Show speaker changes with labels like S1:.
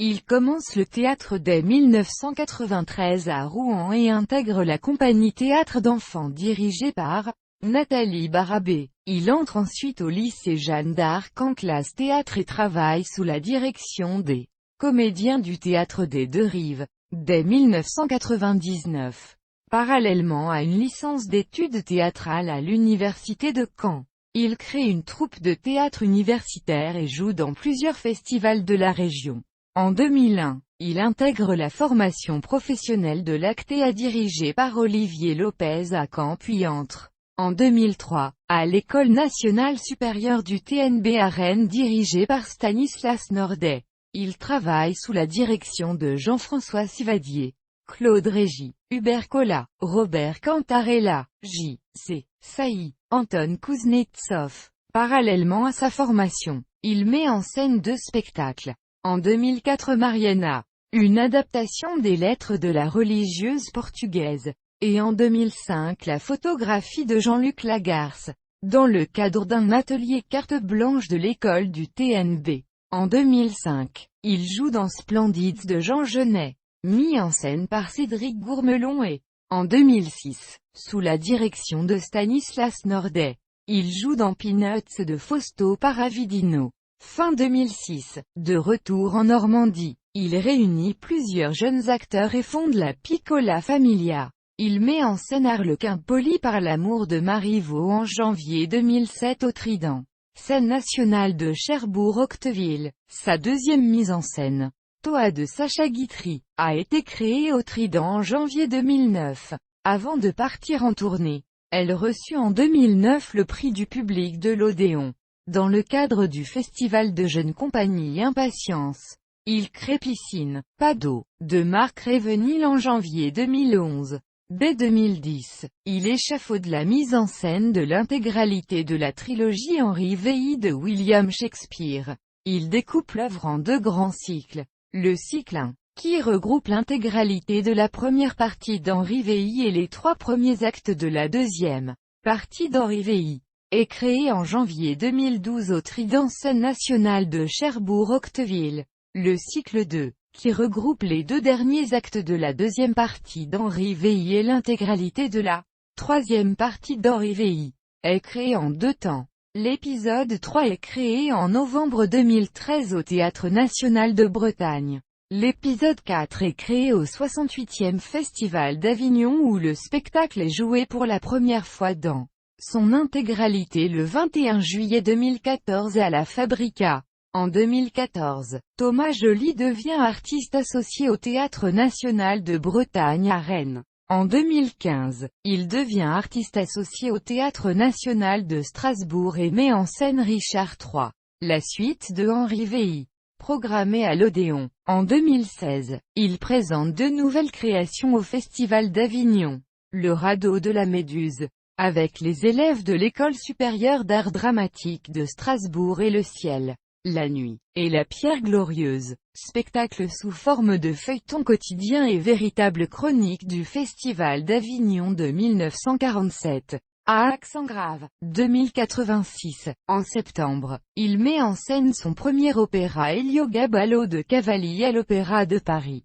S1: Il commence le théâtre dès 1993 à Rouen et intègre la compagnie théâtre d'enfants dirigée par Nathalie Barabé. Il entre ensuite au lycée Jeanne d'Arc en classe théâtre et travaille sous la direction des comédiens du théâtre des Deux Rives, dès 1999. Parallèlement à une licence d'études théâtrales à l'université de Caen, il crée une troupe de théâtre universitaire et joue dans plusieurs festivals de la région. En 2001, il intègre la formation professionnelle de l'ACTEA dirigée par Olivier Lopez à Caen puis entre, en 2003, à l'École nationale supérieure du TNB à Rennes dirigée par Stanislas Nordet. Il travaille sous la direction de Jean-François Sivadier, Claude Régis, Hubert Collat, Robert Cantarella, J.C. Sailly, Anton Kuznetsov. Parallèlement à sa formation, il met en scène 2 spectacles. En 2004 Mariana, une adaptation des lettres de la religieuse portugaise, et en 2005 la photographie de Jean-Luc Lagarce, dans le cadre d'un atelier carte blanche de l'école du TNB. En 2005, il joue dans Splendids de Jean Genet, mis en scène par Cédric Gourmelon et, en 2006, sous la direction de Stanislas Nordet, il joue dans Peanuts de Fausto Paravidino. Fin 2006, de retour en Normandie, il réunit plusieurs jeunes acteurs et fonde la Piccola Familia. Il met en scène Arlequin poli par l'amour de Marivaux en janvier 2007 au Trident. Scène nationale de Cherbourg-Octeville. Sa deuxième mise en scène, Toa de Sacha Guitry, a été créée au Trident en janvier 2009. Avant de partir en tournée, elle reçut en 2009 le prix du public de l'Odéon. Dans le cadre du festival de jeunes compagnies Impatience, il crée Piscine, pas d'eau, de Marc Révenil en janvier 2011. Dès 2010, il échafaude la mise en scène de l'intégralité de la trilogie Henri VI de William Shakespeare. Il découpe l'œuvre en 2 grands cycles. Le cycle 1, qui regroupe l'intégralité de la première partie d'Henri VI et les 3 premiers actes de la deuxième partie d'Henri VI, est créé en janvier 2012 au Trident Scène nationale de Cherbourg-Octeville. Le cycle 2, qui regroupe les 2 derniers actes de la deuxième partie d'Henri VI et l'intégralité de la troisième partie d'Henri VI, est créé en 2 temps. L'épisode 3 est créé en novembre 2013 au Théâtre national de Bretagne. L'épisode 4 est créé au 68e Festival d'Avignon où le spectacle est joué pour la première fois dans son intégralité le 21 juillet 2014 à la Fabrica. En 2014, Thomas Joly devient artiste associé au Théâtre national de Bretagne à Rennes. En 2015, il devient artiste associé au Théâtre national de Strasbourg et met en scène Richard III, la suite de Henri VI, programmée à l'Odéon. En 2016, il présente 2 nouvelles créations au Festival d'Avignon, Le Radeau de la Méduse, avec les élèves de l'École supérieure d'art dramatique de Strasbourg et Le Ciel, la nuit, et la pierre glorieuse, spectacle sous forme de feuilleton quotidien et véritable chronique du Festival d'Avignon de 1947. À accent grave, 2086, en septembre, il met en scène son premier opéra Heliogaballo de Cavalli à l'Opéra de Paris.